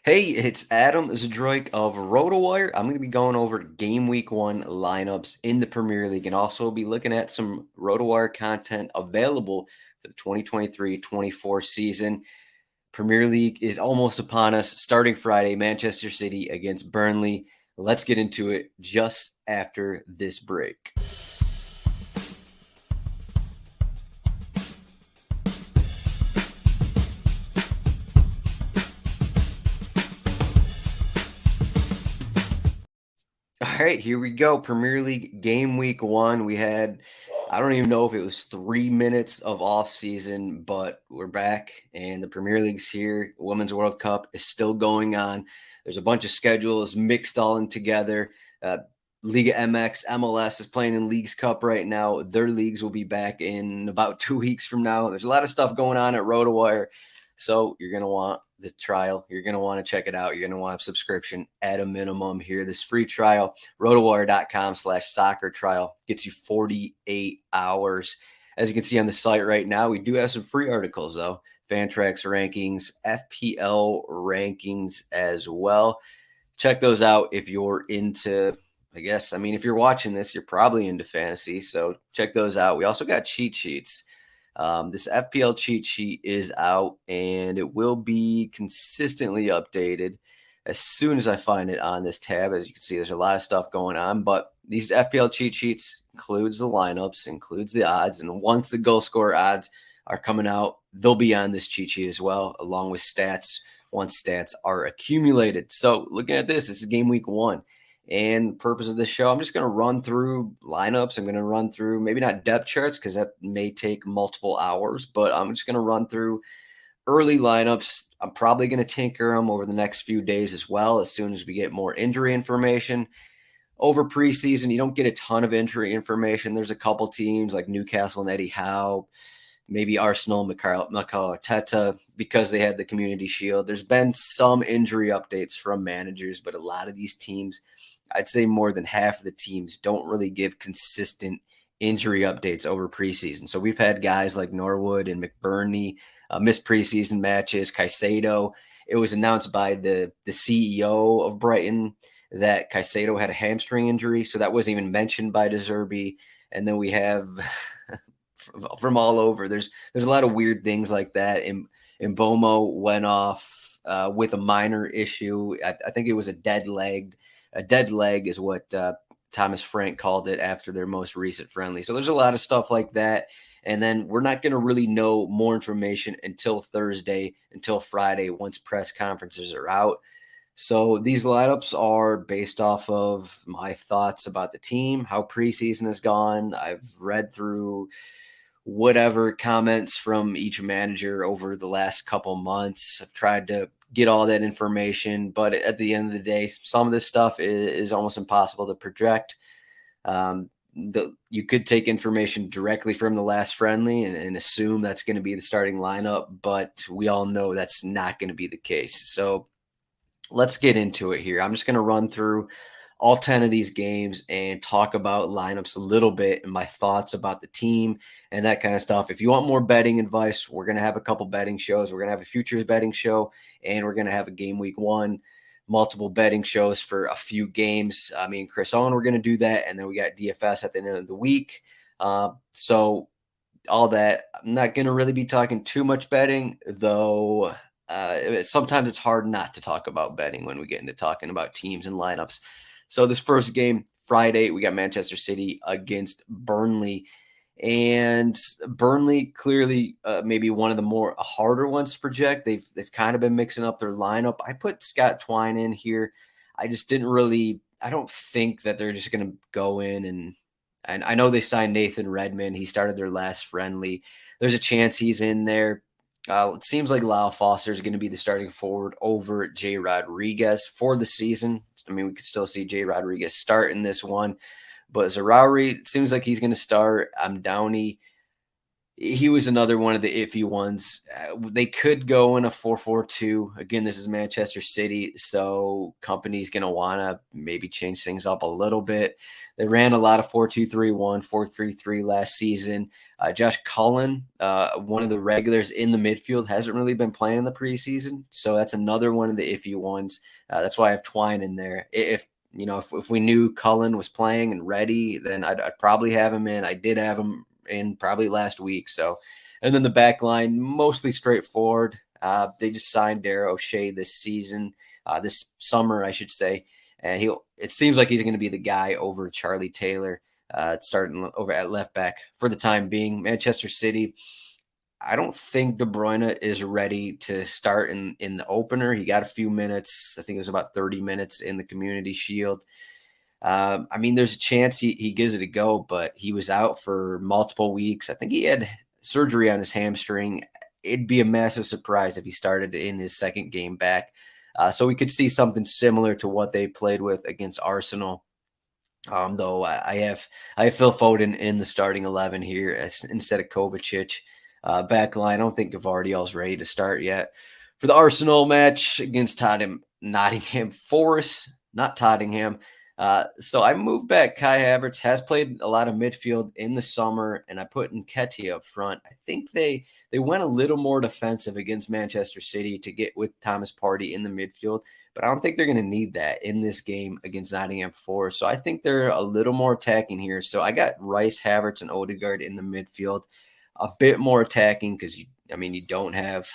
Hey, it's Adam Zdroik of RotoWire. I'm going to be going over Game Week 1 lineups in the Premier League and also be looking at some RotoWire content available for the 2023-24 season. Premier League is almost upon us, starting Friday, Manchester City against Burnley. Let's get into it just after this break. All right, here we go. Premier League game week 1. We had, I don't even know if it was 3 minutes of off season, but we're back and the Premier League's here. Women's World Cup is still going on. There's a bunch of schedules mixed all in together. Liga MX, MLS is playing in Leagues Cup right now. Their leagues will be back in about 2 weeks from now. There's a lot of stuff going on at RotoWire. So you're going to want the trial. You're going to want to check it out. You're going to want a subscription at a minimum here. This free trial, rotowire.com/soccer trial, gets you 48 hours. As you can see on the site right now, we do have some free articles, though. Fantrax rankings, FPL rankings as well. Check those out if you're into, if you're watching this, you're probably into fantasy. So check those out. We also got cheat sheets. This FPL cheat sheet is out and it will be consistently updated as soon as I find it on this tab. As you can see, there's a lot of stuff going on, but these FPL cheat sheets includes the lineups, includes the odds, and once the goal scorer odds are coming out, they'll be on this cheat sheet as well, along with stats once stats are accumulated. So looking at this is game week 1. And the purpose of this show, I'm just going to run through lineups. I'm going to run through maybe not depth charts because that may take multiple hours, but I'm just going to run through early lineups. I'm probably going to tinker them over the next few days as well, as soon as we get more injury information. Over preseason, you don't get a ton of injury information. There's a couple teams like Newcastle and Eddie Howe, maybe Arsenal, Mikel Arteta, because they had the Community Shield. There's been some injury updates from managers, but a lot of these teams, I'd say more than half of the teams, don't really give consistent injury updates over preseason. So we've had guys like Norwood and McBurney miss preseason matches. Caicedo, it was announced by the CEO of Brighton that Caicedo had a hamstring injury, so that wasn't even mentioned by De Zerbi. And then we have from all over, there's a lot of weird things like that. And Mbomo went off with a minor issue. I think it was a dead leg. A dead leg is what Thomas Frank called it after their most recent friendly. So there's a lot of stuff like that. And then we're not going to really know more information until Thursday, until Friday, once press conferences are out. So these lineups are based off of my thoughts about the team, how preseason has gone. I've read through whatever comments from each manager over the last couple months. I've tried to get all that information, but at the end of the day, some of this stuff is almost impossible to project. You could take information directly from the last friendly and assume that's going to be the starting lineup, but we all know that's not going to be the case. So let's get into it here. I'm just going to run through all 10 of these games and talk about lineups a little bit and my thoughts about the team and that kind of stuff. If you want more betting advice, we're going to have a couple betting shows. We're going to have a futures betting show, and we're going to have a game week 1, multiple betting shows for a few games. Me and Chris Owen, we're going to do that. And then we got DFS at the end of the week. So all that, I'm not going to really be talking too much betting, though. Sometimes it's hard not to talk about betting when we get into talking about teams and lineups. So this first game, Friday, we got Manchester City against Burnley. And Burnley clearly maybe one of the more harder ones to project. They've kind of been mixing up their lineup. I put Scott Twine in here. I just didn't really – I don't think that they're just going to go in and I know they signed Nathan Redmond. He started their last friendly. There's a chance he's in there. It seems like Lyle Foster is going to be the starting forward over Jay Rodriguez for the season. I mean, we could still see Jay Rodriguez start in this one, but Zaroury, it seems like he's going to start. Downey, he was another one of the iffy ones. They could go in a 4-4-2. Again, this is Manchester City, so company's going to want to maybe change things up a little bit. They ran a lot of 4-2-3-1, 4-3-3 last season. Josh Cullen, one of the regulars in the midfield, hasn't really been playing in the preseason, so that's another one of the iffy ones. That's why I have Twine in there. If we knew Cullen was playing and ready, then I'd probably have him in. I did have him in probably last week. So, and then the back line, mostly straightforward. They just signed Darrell O'Shea this summer, I should say. And it seems like he's going to be the guy over Charlie Taylor, starting over at left back for the time being. Manchester City, I don't think De Bruyne is ready to start in the opener. He got a few minutes. I think it was about 30 minutes in the Community Shield. There's a chance he gives it a go, but he was out for multiple weeks. I think he had surgery on his hamstring. It'd be a massive surprise if he started in his second game back. So we could see something similar to what they played with against Arsenal. Though I have Phil Foden in the starting 11 here instead of Kovacic. Back line, I don't think Gvardiol's ready to start yet. For the Arsenal match against Nottingham Forest, not Tottenham. So I moved back Kai Havertz, has played a lot of midfield in the summer, and I put Nketiah up front. I think they went a little more defensive against Manchester City to get with Thomas Partey in the midfield, but I don't think they're going to need that in this game against Nottingham Forest. So I think they're a little more attacking here. So I got Rice, Havertz, and Odegaard in the midfield, a bit more attacking because you don't have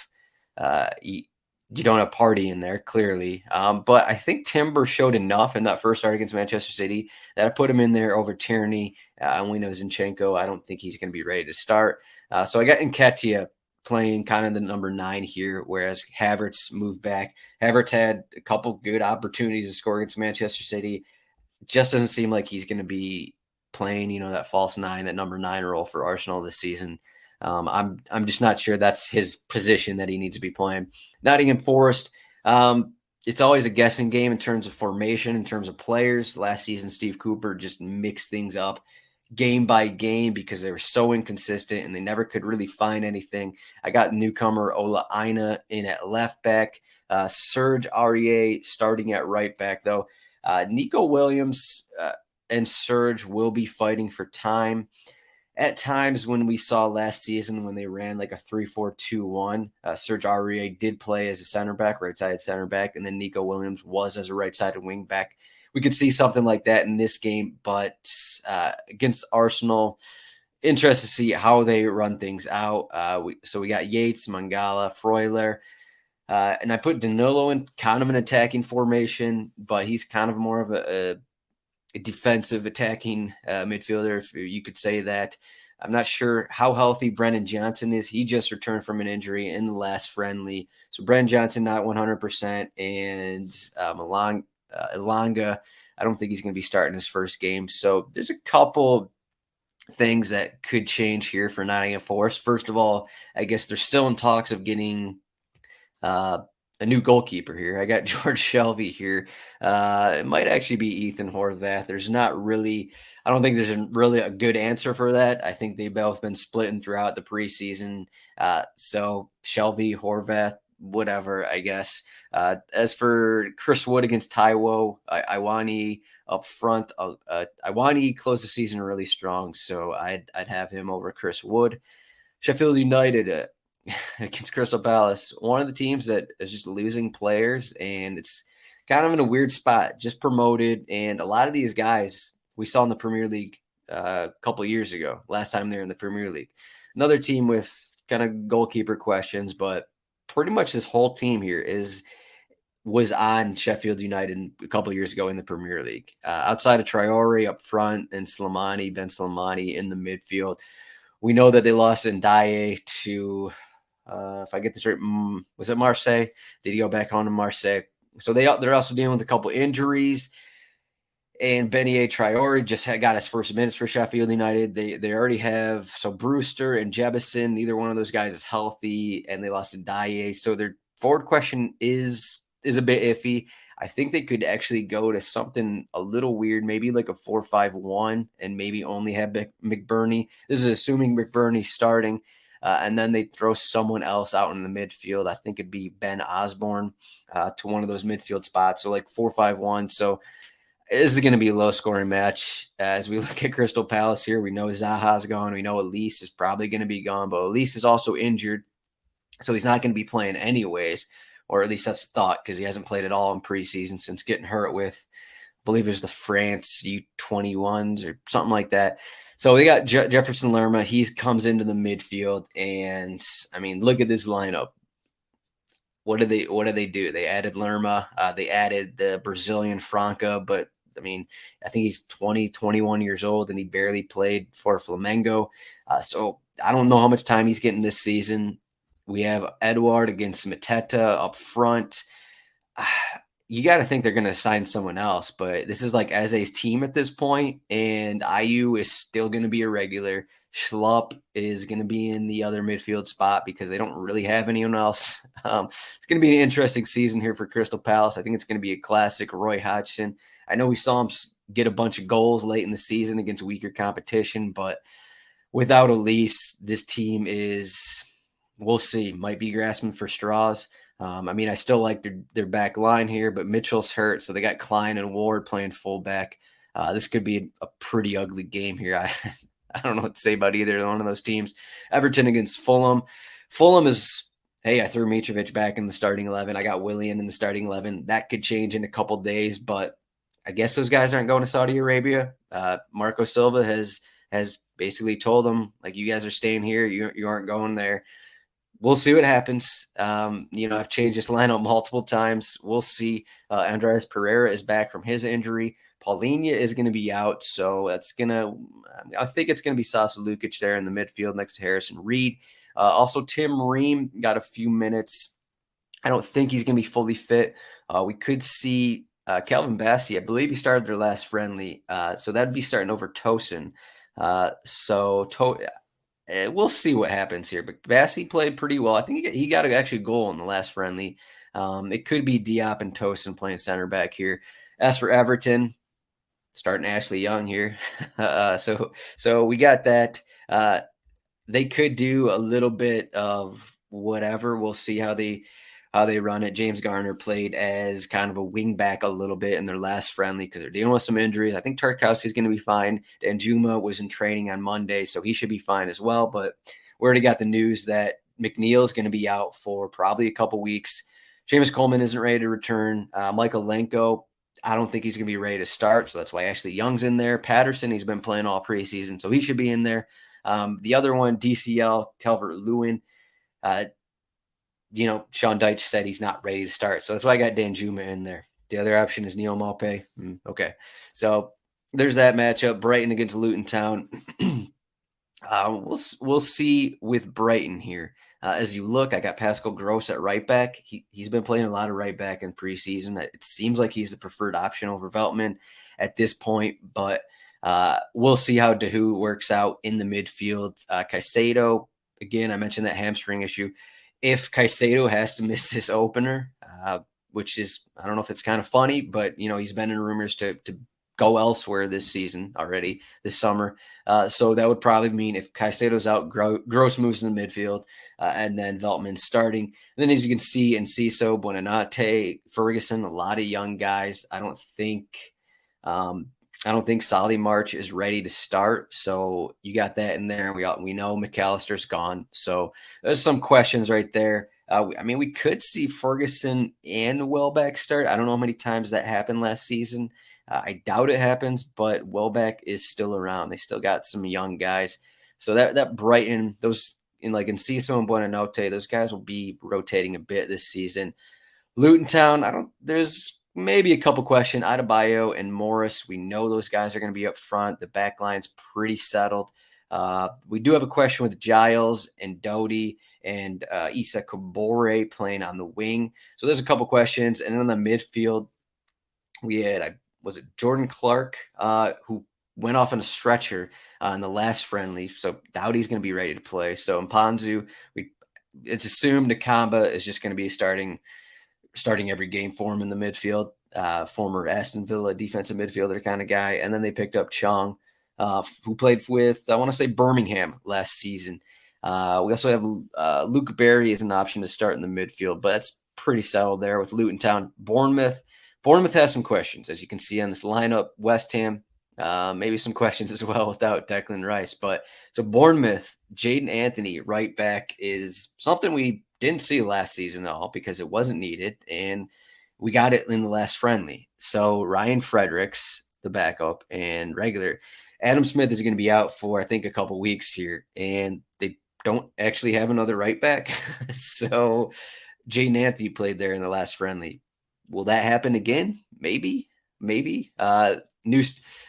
you don't have Partey in there, clearly. But I think Timber showed enough in that first start against Manchester City that I put him in there over Tierney. And we know Zinchenko, I don't think he's going to be ready to start. So I got Nketiah playing kind of the number 9 here, whereas Havertz moved back. Havertz had a couple good opportunities to score against Manchester City. Just doesn't seem like he's going to be playing, that false 9, that number 9 role for Arsenal this season. I'm just not sure that's his position that he needs to be playing. Nottingham Forest, it's always a guessing game in terms of formation, in terms of players. Last season, Steve Cooper just mixed things up game by game because they were so inconsistent and they never could really find anything. I got newcomer Ola Aina in at left back, Serge Aurier starting at right back, though. Nico Williams and Serge will be fighting for time. At times when we saw last season when they ran like a 3-4-2-1, Serge Aurier did play as a center back, right-sided center back, and then Nico Williams was as a right-sided wing back. We could see something like that in this game, but against Arsenal, interested to see how they run things out. So we got Yates, Mangala, Freuler, and I put Danilo in kind of an attacking formation, but he's kind of more of a defensive attacking midfielder, if you could say that. I'm not sure how healthy Brennan Johnson is. He just returned from an injury in the last friendly. So Brennan Johnson, not 100%. And Elanga, I don't think he's going to be starting his first game. So there's a couple things that could change here for Nottingham Forest. First of all, I guess they're still in talks of getting a new goalkeeper here. I got George Shelby here. It might actually be Ethan Horvath. I don't think there's really a good answer for that. I think they've both been splitting throughout the preseason. So Shelby, Horvath, whatever, I guess. As for Chris Wood against Taiwo, Iwani up front. Iwani closed the season really strong, so I'd have him over Chris Wood. Sheffield United against Crystal Palace, one of the teams that is just losing players, and it's kind of in a weird spot, just promoted. And a lot of these guys we saw in the Premier League a couple of years ago, last time they were in the Premier League. Another team with kind of goalkeeper questions, but pretty much this whole team here was on Sheffield United a couple of years ago in the Premier League. Outside of Traore up front and Ben Slimani in the midfield. We know that they lost Ndiaye to if I get this right, was it Marseille? Did he go back home to Marseille? So they're also dealing with a couple injuries. And Beignet Traore just got his first minutes for Sheffield United. They already have Brewster and Jebison. Neither one of those guys is healthy, and they lost Ndiaye. So their forward question is is a bit iffy. I think they could actually go to something a little weird, maybe like a 4-5-1, and maybe only have McBurney. This is assuming McBurney's starting, and then they throw someone else out in the midfield. I think it'd be Ben Osborne to one of those midfield spots. So like 4-5-1. So this is going to be a low-scoring match. As we look at Crystal Palace here, we know Zaha's gone. We know Elise is probably going to be gone, but Elise is also injured, so he's not going to be playing anyways, or at least that's the thought, because he hasn't played at all in preseason since getting hurt with, I believe it was the France U21s or something like that. So they got Jefferson Lerma. He comes into the midfield, and I mean, look at this lineup. What do they do? They added Lerma. They added the Brazilian Franca, but I mean, I think he's 20, 21 years old, and he barely played for Flamengo. So I don't know how much time he's getting this season. We have Edouard against Mateta up front. You got to think they're going to sign someone else, but this is like Eze's team at this point, and IU is still going to be a regular. Schlupp is going to be in the other midfield spot because they don't really have anyone else. It's going to be an interesting season here for Crystal Palace. I think it's going to be a classic Roy Hodgson. I know we saw him get a bunch of goals late in the season against weaker competition, but without Elise, this team is, we'll see, might be grasping for straws. I mean, I still like their back line here, but Mitchell's hurt, so they got Klein and Ward playing fullback. This could be a pretty ugly game here. I don't know what to say about either one of those teams. Everton against Fulham. Fulham is, hey, I threw Mitrovic back in the starting 11. I got Willian in the starting 11. That could change in a couple days, but I guess those guys aren't going to Saudi Arabia. Marco Silva has basically told them, like, you guys are staying here. You aren't going there. We'll see what happens. I've changed this lineup multiple times. We'll see. Andres Pereira is back from his injury. Paulinho is going to be out, so I think it's going to be Sasa Lukic there in the midfield next to Harrison Reed. Also, Tim Ream got a few minutes. I don't think he's going to be fully fit. We could see Calvin Bassey. I believe he started their last friendly, so that'd be starting over Tosin. We'll see what happens here, but Bassey played pretty well. I think he got actually a goal in the last friendly. It could be Diop and Tosin playing center back here. As for Everton, starting Ashley Young here. So we got that. They could do a little bit of whatever. We'll see how they run it. James Garner played as kind of a wing back a little bit in their last friendly because they're dealing with some injuries. I think Tarkowski's going to be fine. Danjuma was in training on Monday, so he should be fine as well. But we already got the news that McNeil is going to be out for probably a couple weeks. Seamus Coleman isn't ready to return. Michael Lenko, I don't think he's going to be ready to start, so that's why Ashley Young's in there. Patterson, he's been playing all preseason, so he should be in there. The other one, DCL, Calvert-Lewin, Sean Dyche said he's not ready to start. So that's why I got Danjuma in there. The other option is Neil Maupay. Okay. So there's that matchup. Brighton against Luton Town. We'll see with Brighton here. As you look, I got Pascal Gross at right back. He's been playing a lot of right back in preseason. It seems like he's the preferred option over Veltman at this point, but we'll see how Dahoud works out in the midfield. Caicedo, again, I mentioned that hamstring issue. If Caicedo has to miss this opener, which is, I don't know if it's kind of funny, but, he's been in rumors to go elsewhere this season already, this summer. So that would probably mean if Caicedo's out, Gross moves in the midfield, and then Veltman's starting. And then as you can see, Enciso, Buonanotte, Ferguson, a lot of young guys. I don't think Solly March is ready to start. So you got that in there. We know McAllister's gone. So there's some questions right there. We could see Ferguson and Welbeck start. I don't know how many times that happened last season. I doubt it happens, but Welbeck is still around. They still got some young guys. So that Brighton, those in like Enciso and Buonanotte, those guys will be rotating a bit this season. Luton Town, there's maybe a couple questions. Adebayo and Morris, we know those guys are going to be up front. The back line's pretty settled. We do have a question with Giles and Doty and Issa Kabore playing on the wing. So there's a couple questions. And then on the midfield, we had, was it Jordan Clark, who went off on a stretcher in the last friendly. So Doughty's going to be ready to play. So Mpanzu, it's assumed Nakamba is just going to be starting starting every game for him in the midfield. Former Aston Villa defensive midfielder kind of guy. And then they picked up Chong, who played with, I want to say, Birmingham last season. We also have Luke Berry as an option to start in the midfield, but that's pretty settled there with Luton Town. Bournemouth has some questions, as you can see on this lineup. West Ham, maybe some questions as well without Declan Rice. But so Bournemouth, Jaden Anthony, right back, is something we didn't see last season at all because it wasn't needed. And we got it in the last friendly. So Ryan Fredericks, the backup and regular. Adam Smith is going to be out for, I think, a couple weeks here. And they don't actually have another right back. So Jaden Anthony played there in the last friendly. Will that happen again? Maybe.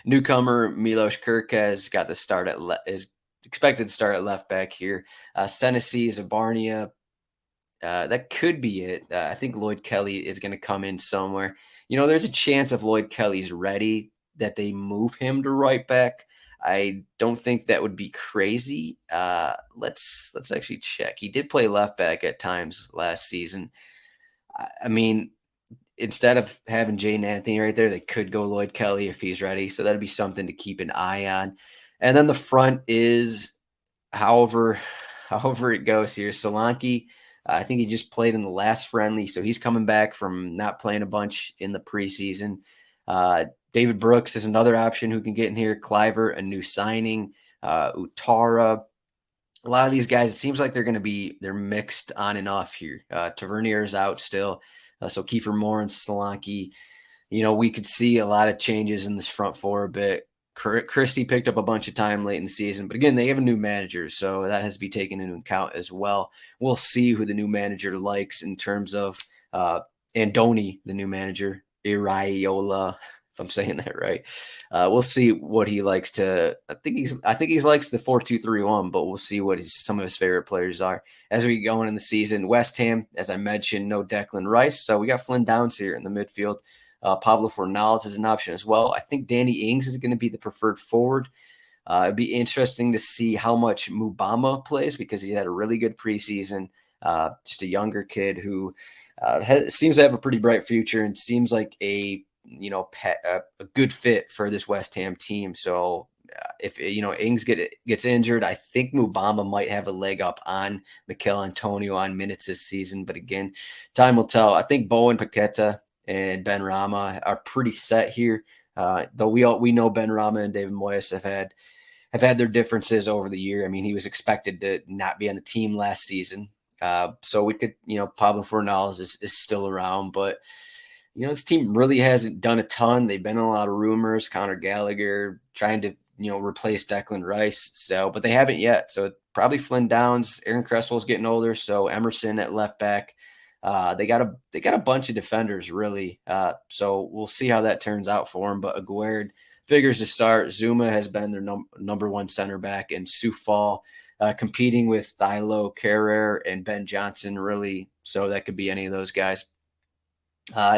Newcomer Milos Kirk has got the start is expected to start at left back here. Senesi Zabarnia, that could be it. I think Lloyd Kelly is going to come in somewhere. There's a chance if Lloyd Kelly's ready that they move him to right back. I don't think that would be crazy. Let's actually check. He did play left back at times last season. I mean, instead of having Jaden Anthony right there, they could go Lloyd Kelly if he's ready. So that'd be something to keep an eye on. And then the front is, however it goes here, Solanke. I think he just played in the last friendly, so he's coming back from not playing a bunch in the preseason. David Brooks is another option who can get in here. Cliver, a new signing. Utara. A lot of these guys, it seems like they're mixed on and off here. Tavernier is out still. So Kiefer Moore and Solanke. We could see a lot of changes in this front four a bit. Christie picked up a bunch of time late in the season, but again, they have a new manager, so that has to be taken into account as well. We'll see who the new manager likes in terms of Andoni, the new manager, Iraola, if I'm saying that right. We'll see what he likes to. I think he likes the 4-2-3-1, but we'll see what some of his favorite players are as we go in the season. West Ham, as I mentioned, no Declan Rice, so we got Flynn Downs here in the midfield. Pablo Fornals is an option as well. I think Danny Ings is going to be the preferred forward. It'd be interesting to see how much Mubama plays because he had a really good preseason. Just a younger kid who seems to have a pretty bright future and seems like a good fit for this West Ham team. So if Ings gets injured, I think Mubama might have a leg up on Mikel Antonio on minutes this season. But again, time will tell. I think Bowen Paqueta and Ben Rama are pretty set here. Though we know Ben Rama and David Moyes have had their differences over the year. I mean, he was expected to not be on the team last season. So we could, Pablo Fornals is still around, but this team really hasn't done a ton. They've been in a lot of rumors, Conor Gallagher trying to, replace Declan Rice. So, but they haven't yet. So probably Flynn Downs, Aaron Cresswell's getting older. So Emerson at left back. They got a bunch of defenders really. So we'll see how that turns out for them. But Aguerd figures to start. Zuma has been their number one center back, and Soufal competing with Thilo Carrere and Ben Johnson really. So that could be any of those guys.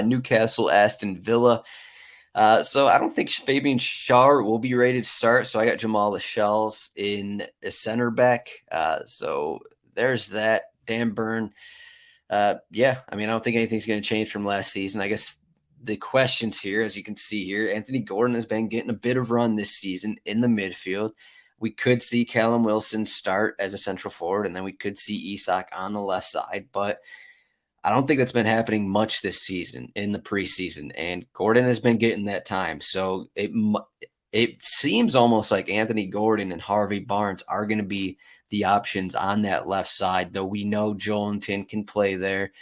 Newcastle, Aston Villa. So I don't think Fabian Schär will be ready to start. So I got Jamal Lascelles in a center back. So there's that. Dan Burn. I don't think anything's going to change from last season. I guess the questions here, as you can see here, Anthony Gordon has been getting a bit of run this season in the midfield. We could see Callum Wilson start as a central forward, and then we could see Isak on the left side. But I don't think that's been happening much this season in the preseason, and Gordon has been getting that time. So it seems almost like Anthony Gordon and Harvey Barnes are going to be the options on that left side, though we know Joelinton can play there.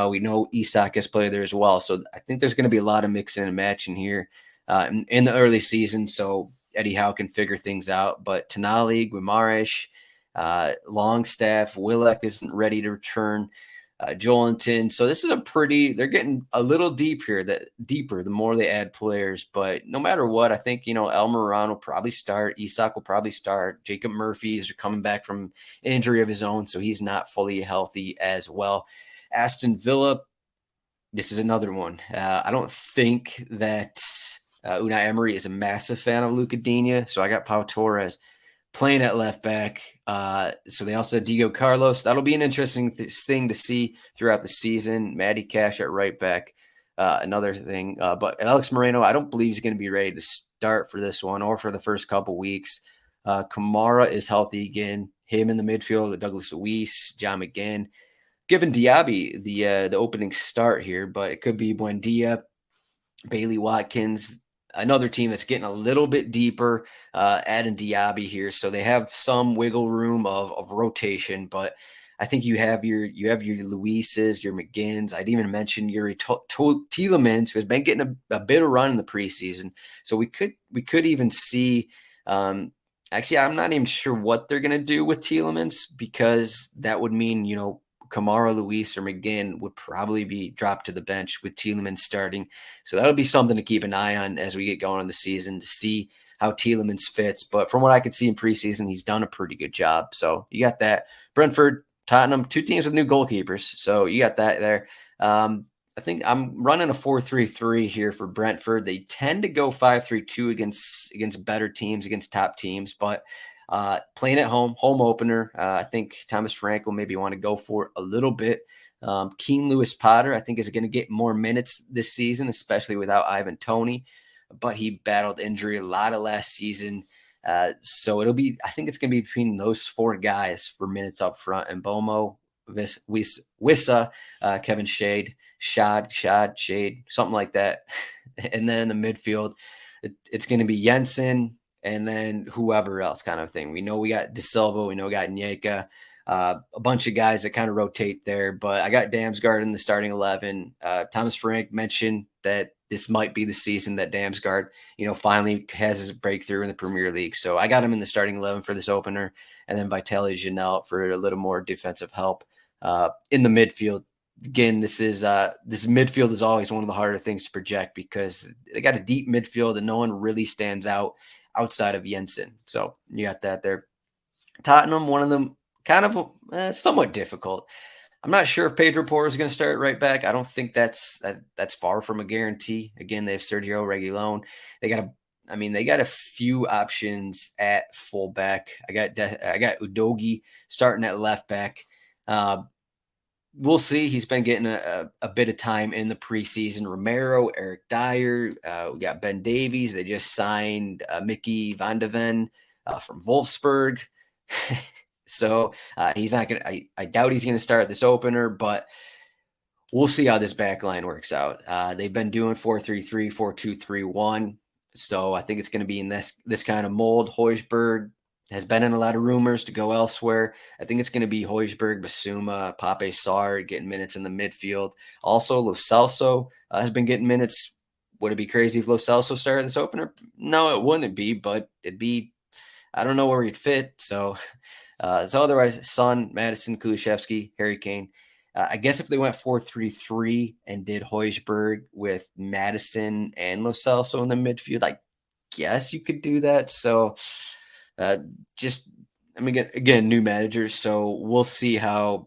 We know Isak has played there as well. So I think there's going to be a lot of mixing and matching here in the early season. So Eddie Howe can figure things out. But Tonali, Guimaraes, Longstaff, Willock isn't ready to return. Joelinton. So this is they're getting a little deeper the more they add players. But no matter what, I think, El Moran will probably start. Isak will probably start. Jacob Murphy is coming back from injury of his own, so he's not fully healthy as well. Aston Villa, this is another one. I don't think that Unai Emery is a massive fan of Luca Digne, so I got Pau Torres. playing at left back. So they also have Diego Carlos. That'll be an interesting thing to see throughout the season. Matty Cash at right back. Another thing. But Alex Moreno, I don't believe he's going to be ready to start for this one or for the first couple weeks. Kamara is healthy again. Him in the midfield, Douglas Luiz, John McGinn. Given Diaby the opening start here, but it could be Buendia, Bailey Watkins, another team that's getting a little bit deeper, adding Diaby here. So they have some wiggle room of rotation, but I think you have your Luises, your McGinns. I'd even mention your Tielemans, who has been getting a bit of run in the preseason. So we could even see actually, I'm not even sure what they're going to do with Tielemans, because that would mean, Kamara, Luis, or McGinn would probably be dropped to the bench with Tielemans starting. So that would be something to keep an eye on as we get going in the season to see how Tielemans fits. But from what I could see in preseason, he's done a pretty good job. So you got that. Brentford, Tottenham, two teams with new goalkeepers. So you got that there. I think I'm running a 4-3-3 here for Brentford. They tend to go 5-3-2 against better teams, against top teams, but playing at home opener. I think Thomas Frank will maybe want to go for it a little bit. Keane Lewis Potter, I think, is going to get more minutes this season, especially without Ivan Toney, but he battled injury a lot of last season. So I think it's going to be between those four guys for minutes up front, and Bomo, Wissa, Kevin Shade, something like that. And then in the midfield, it's going to be Jensen and then whoever else kind of thing. We know we got De Silva, we know we got Nyeka, a bunch of guys that kind of rotate there. But I got Damsgaard in the starting 11. Thomas Frank mentioned that this might be the season that Damsgaard, finally has his breakthrough in the Premier League. So I got him in the starting 11 for this opener, and then Vitaly Janelt for a little more defensive help in the midfield. Again, this midfield is always one of the harder things to project because they got a deep midfield and no one really stands out outside of Jensen. So you got that there. Tottenham, one of them kind of somewhat difficult. I'm not sure if Pedro Porro is going to start right back. I don't think that's far from a guarantee. Again, they have Sergio Reguilon. They got a few options at fullback. I got Udogie starting at left back. We'll see. He's been getting a bit of time in the preseason. Romero, Eric Dyer. We got Ben Davies. They just signed Mickey Van de Ven from Wolfsburg. So he's not going to – I doubt he's going to start this opener, but we'll see how this back line works out. They've been doing 4-3-3, 4-2-3-1. So I think it's going to be in this kind of mold. Højbjerg has been in a lot of rumors to go elsewhere. I think it's going to be Højbjerg, Basuma, Pape Sarr getting minutes in the midfield. Also, Lo Celso has been getting minutes. Would it be crazy if Lo Celso started this opener? No, it wouldn't be, but it'd be – I don't know where he'd fit. So otherwise, Son, Madison, Kulusevski, Harry Kane. I guess if they went 4-3-3 and did Højbjerg with Madison and Lo Celso in the midfield, I guess you could do that. So – again, new managers, so we'll see how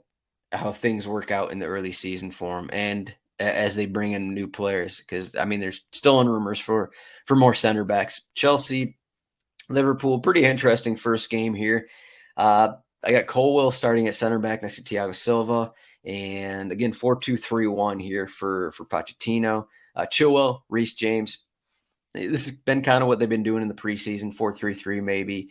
things work out in the early season for them, and as they bring in new players, because there's still in rumors for more center backs. Chelsea, Liverpool, pretty interesting first game here. I got Colwill starting at center back next to Thiago Silva, and again 4-2-3-1 here for Pochettino. Chilwell, Reece James. This has been kind of what they've been doing in the preseason, 4-3-3 maybe.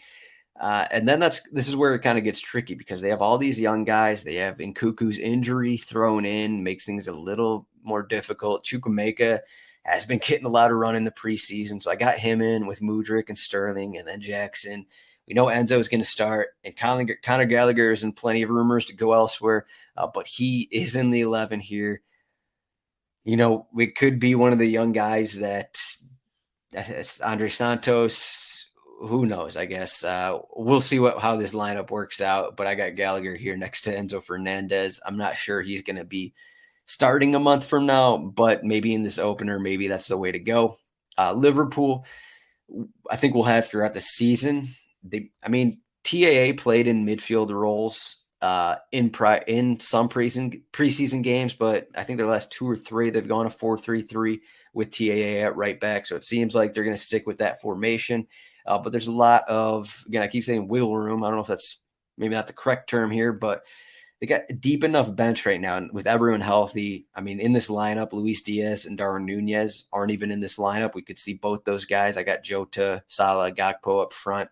And then this is where it kind of gets tricky because they have all these young guys. They have Nkuku's injury thrown in, makes things a little more difficult. Chukwuemeka has been getting a lot of run in the preseason, so I got him in with Mudryk and Sterling and then Jackson. We know Enzo is going to start, and Conor Gallagher is in plenty of rumors to go elsewhere, but he is in the 11 here. We could be one of the young guys that – it's Andre Santos. Who knows? I guess we'll see how this lineup works out. But I got Gallagher here next to Enzo Fernandez. I'm not sure he's going to be starting a month from now, but maybe in this opener, maybe that's the way to go. Liverpool, I think we'll have throughout the season. TAA played in midfield roles in some preseason games, but I think their last 2 or 3 they've gone a 4-3-3 with TAA at right back. So it seems like they're going to stick with that formation. But there's a lot of, again, I keep saying wiggle room. I don't know if that's maybe not the correct term here, but they got a deep enough bench right now. And with everyone healthy, I mean, in this lineup, Luis Diaz and Darwin Nunez aren't even in this lineup. We could see both those guys. I got Jota, Salah, Gakpo up front.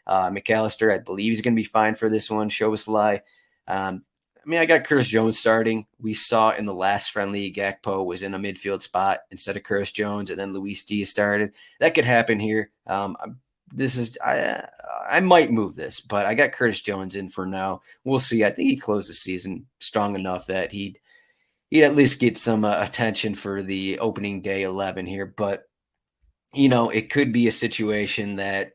McAllister, I believe he's going to be fine for this one. Szoboszlai. I got Curtis Jones starting. We saw in the last friendly, Gakpo was in a midfield spot instead of Curtis Jones, and then Luis Diaz started. That could happen here. I might move this, but I got Curtis Jones in for now. We'll see. I think he closed the season strong enough that he'd at least get some attention for the opening day 11 here. But, it could be a situation that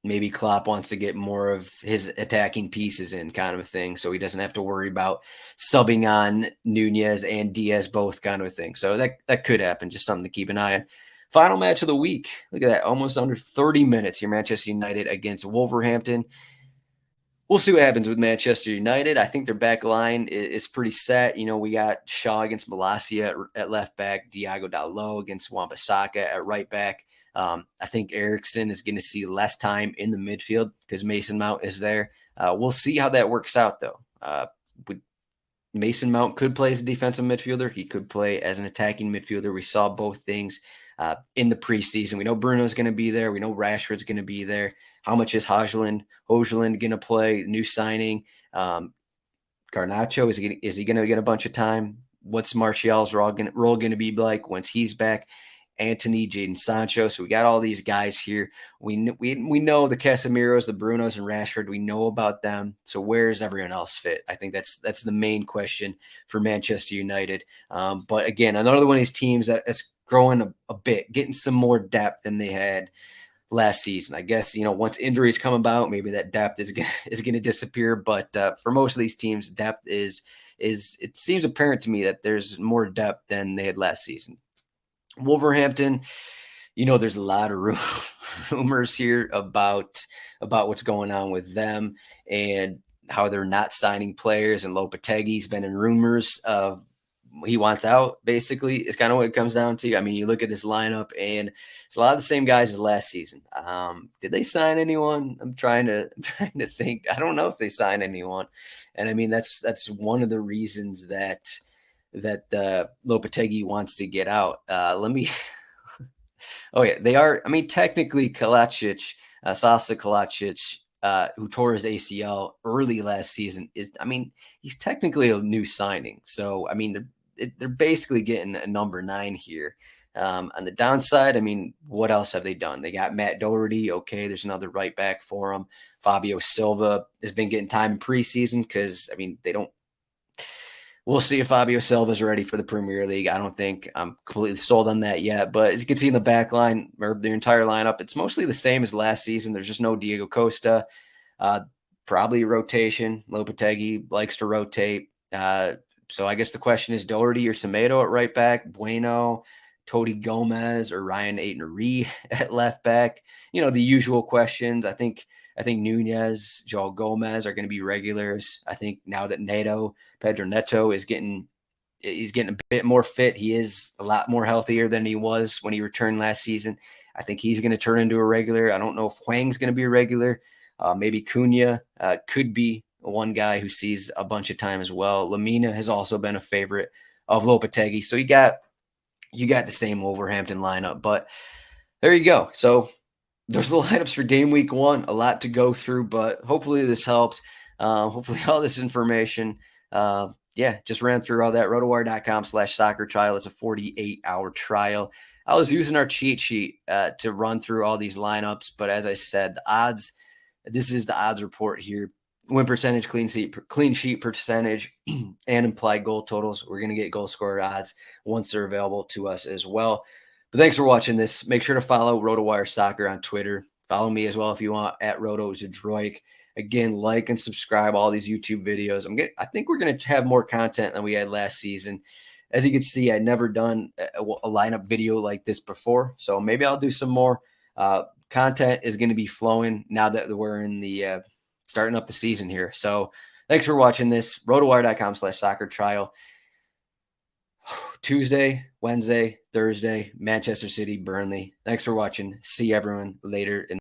maybe Klopp wants to get more of his attacking pieces in, kind of a thing, so he doesn't have to worry about subbing on Nunez and Diaz both, kind of a thing. So that could happen. Just something to keep an eye on. Final match of the week. Look at that. Almost under 30 minutes here. Manchester United against Wolverhampton. We'll see what happens with Manchester United. I think their back line is pretty set. We got Shaw against Malacia at left back, Diogo Dalot against Wan-Bissaka at right back. I think Eriksen is going to see less time in the midfield because Mason Mount is there. We'll see how that works out, though. Mason Mount could play as a defensive midfielder. He could play as an attacking midfielder. We saw both things in the preseason. We know Bruno's going to be there. We know Rashford's going to be there. How much is Højlund going to play? New signing. Garnacho, is he going to get a bunch of time? What's Martial's role going to be like once he's back? Antony, Jadon Sancho. So we got all these guys here. We know the Casemiros, the Brunos, and Rashford. We know about them. So where is everyone else fit? I think that's the main question for Manchester United. But again, another one of these teams that's growing a bit, getting some more depth than they had last season. I guess, once injuries come about, maybe that depth is going to disappear. But for most of these teams, depth is it seems apparent to me that there's more depth than they had last season. Wolverhampton, there's a lot of rumors here about what's going on with them and how they're not signing players. And Lopetegui's been in rumors of he wants out, basically, is kind of what it comes down to. I mean, you look at this lineup, and it's a lot of the same guys as last season. Did they sign anyone? I'm trying to think. I don't know if they signed anyone. And I mean, that's one of the reasons that Lopetegui wants to get out. Oh yeah, they are. I mean, technically, Sasa Kalacic, who tore his ACL early last season, he's technically a new signing. So, I mean, they're basically getting a number 9 here. On the downside, I mean, what else have they done? They got Matt Doherty. Okay, there's another right back for him. Fabio Silva has been getting time in preseason because, I mean, we'll see if Fabio Silva's ready for the Premier League. I don't think I'm completely sold on that yet. But as you can see in the back line, or their entire lineup, it's mostly the same as last season. There's just no Diego Costa. Probably rotation. Lopetegui likes to rotate. So I guess the question is Doherty or Semedo at right back, Bueno, Toti Gomez, or Ryan Aitner at left back. The usual questions. I think Nunez, Joel Gomez are going to be regulars. I think now that Pedro Neto is getting a bit more fit. He is a lot more healthier than he was when he returned last season. I think he's going to turn into a regular. I don't know if Hwang's going to be a regular. Maybe Cunha could be one guy who sees a bunch of time as well. Lamina has also been a favorite of Lopetegui. So you got the same Wolverhampton lineup, but there you go. So those are the lineups for game week 1. A lot to go through, but hopefully this helped. Hopefully all this information, just ran through all that. RotoWire.com/soccer trial. It's a 48-hour trial. I was using our cheat sheet to run through all these lineups, but as I said, the odds, this is the odds report here. Win percentage, clean sheet percentage, and implied goal totals. We're going to get goal scorer odds once they're available to us as well. But thanks for watching this. Make sure to follow RotoWire Soccer on Twitter. Follow me as well if you want at RotoZdroik. Again, like and subscribe all these YouTube videos. I think we're going to have more content than we had last season. As you can see, I'd never done a lineup video like this before, so maybe I'll do some more. Content is going to be flowing now that we're in the starting up the season here. So thanks for watching this. RotoWire.com/soccer trial. Tuesday, Wednesday, Thursday, Manchester City, Burnley. Thanks for watching. See everyone later in